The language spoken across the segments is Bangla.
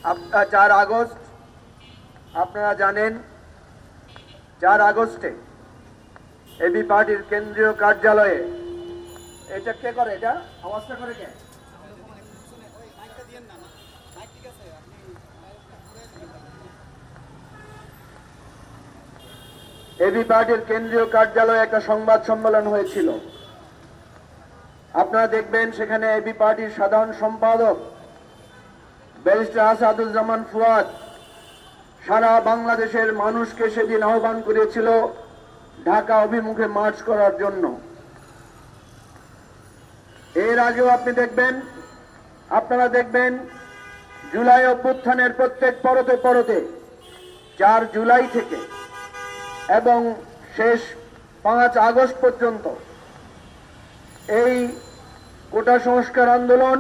4 আগস্ট আপনারা জানেন 4 আগস্টে এবি পার্টির কেন্দ্রীয় কার্যালয়ে এটা কে করে, এটা আওয়াজটা করে কে? এবি পার্টির কেন্দ্রীয় কার্যালয়ে একটা সংবাদ সম্মেলন হয়েছিল। আপনারা দেখবেন সেখানে এবি পার্টির সাধারণ সম্পাদক ব্যারিস্টার আসাদুজ্জামান ফুয়াদ সারা বাংলাদেশের মানুষকে সেদিন আহ্বান করেছিল ঢাকা অভিমুখে মার্চ করার জন্য। এর আগেও আপনারা দেখবেন জুলাই অভ্যুত্থানের প্রত্যেক পরতে পরতে 4 জুলাই থেকে এবং শেষ 5 আগস্ট পর্যন্ত এই কোটা সংস্কার আন্দোলন,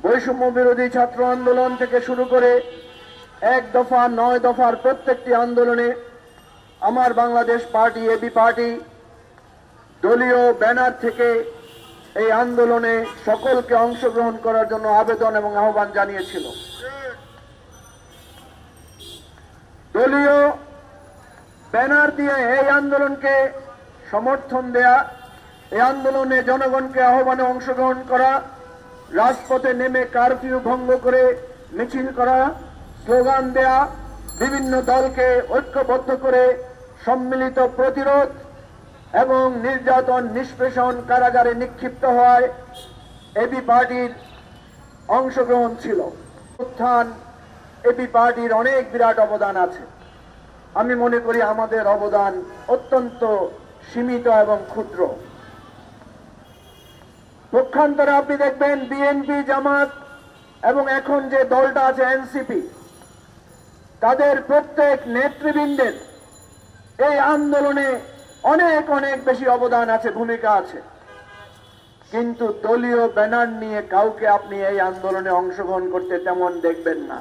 বৈষম্য বিরোধী ছাত্র আন্দোলন থেকে শুরু করে 1 দফা 9 দফার প্রত্যেকটি আন্দোলনে আমার বাংলাদেশ পার্টি এবি পার্টি দলীয় ব্যানার থেকে এই আন্দোলনে সকলকে অংশগ্রহণ করার জন্য আবেদন এবং আহ্বান জানিয়েছিল। দলীয় ব্যানার দিয়ে এই আন্দোলনকে সমর্থন দেয়া, এই আন্দোলনে জনগণকে আহ্বানে অংশগ্রহণ করা, রাজপথে নেমে কারফিউ ভঙ্গ করে মিছিল করা, স্লোগান দেয়া, বিভিন্ন দলকে ঐক্যবদ্ধ করে সম্মিলিত প্রতিরোধ এবং নির্যাতন নিষ্পেষণ কারাগারে নিক্ষিপ্ত হয় এবি পার্টির অংশগ্রহণ ছিল। উত্থান এবি পার্টির অনেক বিরাট অবদান আছে। আমি মনে করি আমাদের অবদান অত্যন্ত সীমিত এবং ক্ষুদ্র। পক্ষান্তরে আপনি দেখবেন বিএনপি, জামাত এবং এখন যে দলটা আছে এনসিপি, তাদের প্রত্যেক নেতৃবৃন্দের এই আন্দোলনে অনেক অনেক বেশি অবদান আছে, ভূমিকা আছে। কিন্তু দলীয় ব্যানার নিয়ে কাউকে আপনি এই আন্দোলনে অংশগ্রহণ করতে তেমন দেখবেন না।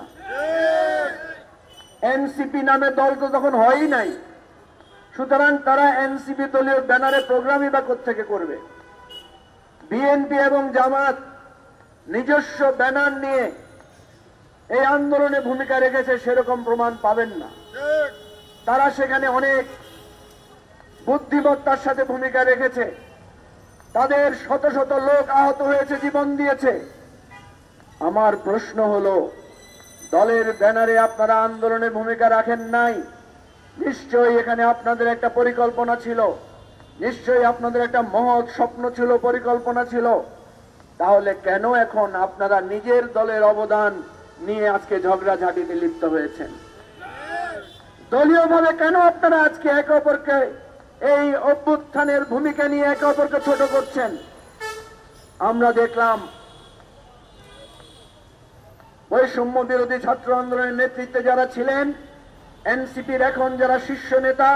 এনসিপি নামে দল তো তখন হয়ই নাই, সুতরাং তারা এনসিপি দলীয় ব্যানারে প্রোগ্রামই বা কোত্থেকে করবে? বিএনপি এবং জামাত নিজস্ব ব্যানার নিয়ে এই আন্দোলনে ভূমিকা রেখেছে সেরকম প্রমাণ পাবেন না। তারা সেখানে অনেক বুদ্ধিমত্তার সাথে ভূমিকা রেখেছে। তাদের শত শত লোক আহত হয়েছে, জীবন দিয়েছে। আমার প্রশ্ন হলো, দলের ব্যানারে আপনারা আন্দোলনে ভূমিকা রাখেন নাই, নিশ্চয়ই এখানে আপনাদের একটা পরিকল্পনা ছিল, নিশ্চয়ই আপনাদের একটা মহৎ স্বপ্ন ছিল, পরিকল্পনা ছিল। তাহলে কেন এখন আপনারা নিজের দলের অবদান নিয়ে আজকে ঝগড়াঝাটিতে লিপ্ত হয়েছেন? দলীয়ভাবে কেন আপনারা আজকে একে অপরকে এই অভ্যুত্থানের ভূমিকা নিয়ে একে অপরকে ছোট করছেন? আমরা দেখলাম বৈষম্য বিরোধী ছাত্র আন্দোলনের নেতৃত্বে যারা ছিলেন, এনসিপির এখন যারা শীর্ষ নেতা,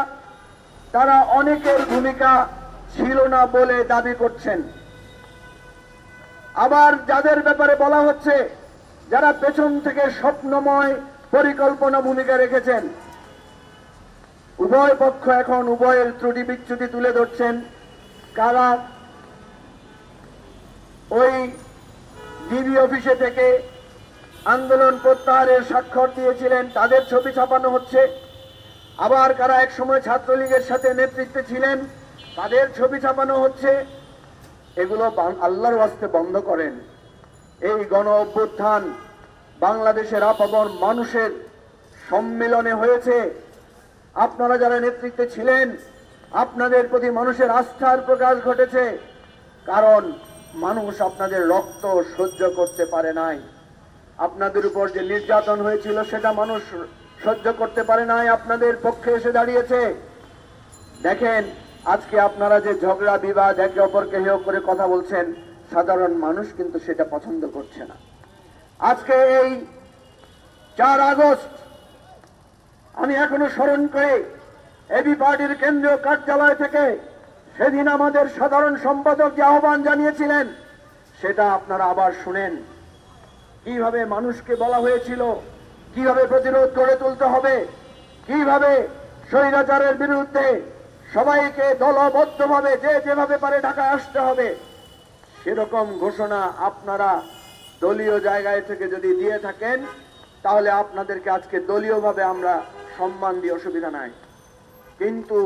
তারা অনেকের ভূমিকা ছিল না বলে দাবি করছেন। আবার যাদের ব্যাপারে বলা হচ্ছে যারা পেছন থেকে স্বপ্নময় পরিকল্পনা ভূমিকা রেখেছেন, উভয় পক্ষ এখন উভয়ের ত্রুটি বিচ্যুতি তুলে ধরছেন। কারা ওই ডিবি অফিসে থেকে আন্দোলন প্রত্যাহারের স্বাক্ষর দিয়েছিলেন তাদের ছবি ছাপানো হচ্ছে, আবার কারা এক সময় ছাত্রলীগের সাথে নেতৃত্বে ছিলেন তাদের ছবি ছাপানো হচ্ছে। এগুলো আল্লাহর ওয়াস্তে বন্ধ করেন। এই গণ অভ্যুত্থান বাংলাদেশের আপামর মানুষের সম্মিলনে হয়েছে। আপনারা যারা নেতৃত্বে ছিলেন, আপনাদের প্রতি মানুষের আস্থার প্রকাশ ঘটেছে, কারণ মানুষ আপনাদের রক্ত সহ্য করতে পারে নাই। আপনাদের উপর যে নির্যাতন হয়েছিল সেটা মানুষ সহ্য করতে পারে নাই, আপনাদের পক্ষে এসে দাঁড়িয়েছে। দেখেন আজকে আপনারা যে ঝগড়া বিবাদ একে অপরকে হেয় করে কথা বলছেন, সাধারণ মানুষ কিন্তু সেটা পছন্দ করছে না। আজকে এই 4 আগস্ট আমি এখনো স্মরণ করে এবি পার্টির কেন্দ্রীয় কার্যালয় থেকে সেদিন আমাদের সাধারণ সম্পাদক যে আহ্বান জানিয়েছিলেন সেটা আপনারা আবার শুনেন। কিভাবে মানুষকে বলা হয়েছিল কিভাবে প্রতিরোধ গড়ে তুলতে হবে, কিভাবে স্বৈরাচারের বিরুদ্ধে সবাইকে দলবদ্ধভাবে যে যেভাবে পারে ঢাকায় আসতে হবে, সেরকম ঘোষণা আপনারা দলীয় জায়গায় থেকে যদি দিয়ে থাকেন তাহলে আপনাদেরকে আজকে দলীয়ভাবে আমরা সম্মান দিয়ে অসুবিধা নাই। কিন্তু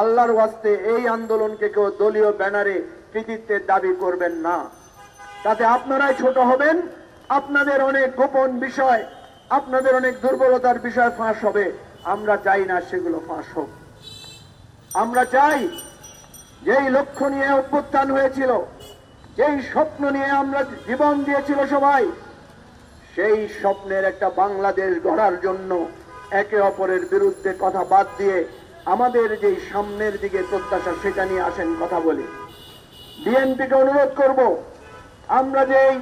আল্লাহর ওয়াস্তে এই আন্দোলনকে কেউ দলীয় ব্যানারে কৃতিত্বের দাবি করবেন না। তাতে আপনারাই ছোট হবেন, আপনাদের অনেক গোপন বিষয়, আপনাদের অনেক দুর্বলতার বিষয় ফাঁস হবে। আমরা চাই না সেগুলো ফাঁস হোক। আমরা চাই যেই লক্ষ্য নিয়ে অভ্যুত্থান হয়েছিল, যেই স্বপ্ন নিয়ে আমরা জীবন দিয়েছিল সবাই, সেই স্বপ্নের একটা বাংলাদেশ গড়ার জন্য একে অপরের বিরুদ্ধে কথা বাদ দিয়ে আমাদের যেই সামনের দিকে প্রত্যাশা সেটা নিয়ে আসেন কথা বলি। বিএনপিকে অনুরোধ করব, আমরা যেই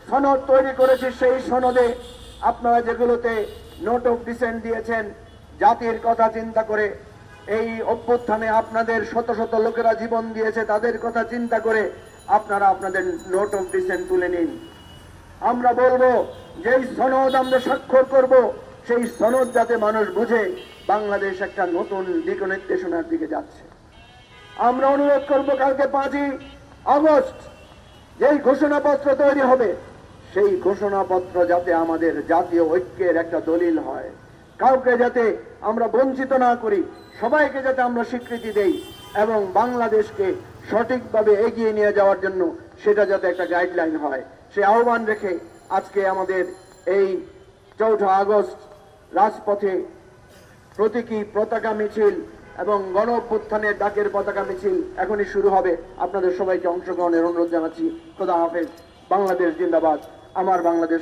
সনদ তৈরি করেছি সেই সনদে আপনারা যেগুলোতে নোট অফ ডিসেন্ট দিয়েছেন, জাতির কথা চিন্তা করে, এই অভ্যুত্থানে আপনাদের শত শত লোকেরা জীবন দিয়েছে তাদের কথা চিন্তা করে আপনারা আপনাদের নোট অফ ডিসেন্ট তুলে নিন। আমরা বলবো যেই সনদ আমরা স্বাক্ষর করব সেই সনদ যাতে মানুষ বুঝে বাংলাদেশ একটা নতুন দিক নির্দেশনার দিকে যাচ্ছে। আমরা অনুরোধ করব কালকে 5ই আগস্ট যেই ঘোষণাপত্র তৈরি হবে সেই ঘোষণাপত্র যাতে আমাদের জাতীয় ঐক্যের একটা দলিল হয়, কাউকে যাতে আমরা বঞ্চিত না করি, সবাইকে যাতে আমরা স্বীকৃতি দেই এবং বাংলাদেশকে সঠিকভাবে এগিয়ে নিয়ে যাওয়ার জন্য সেটা যাতে একটা গাইডলাইন হয়, সে আহ্বান রেখে আজকে আমাদের এই 4 আগস্ট রাজপথে প্রতীকী পতাকা মিছিল এবং গণ অভ্যুত্থানের ডাকের পতাকা মিছিল এখনই শুরু হবে। আপনাদের সবাইকে অংশগ্রহণের অনুরোধ জানাচ্ছি। খোদা হাফেজ। বাংলাদেশ জিন্দাবাদ। আমার বাংলাদেশ।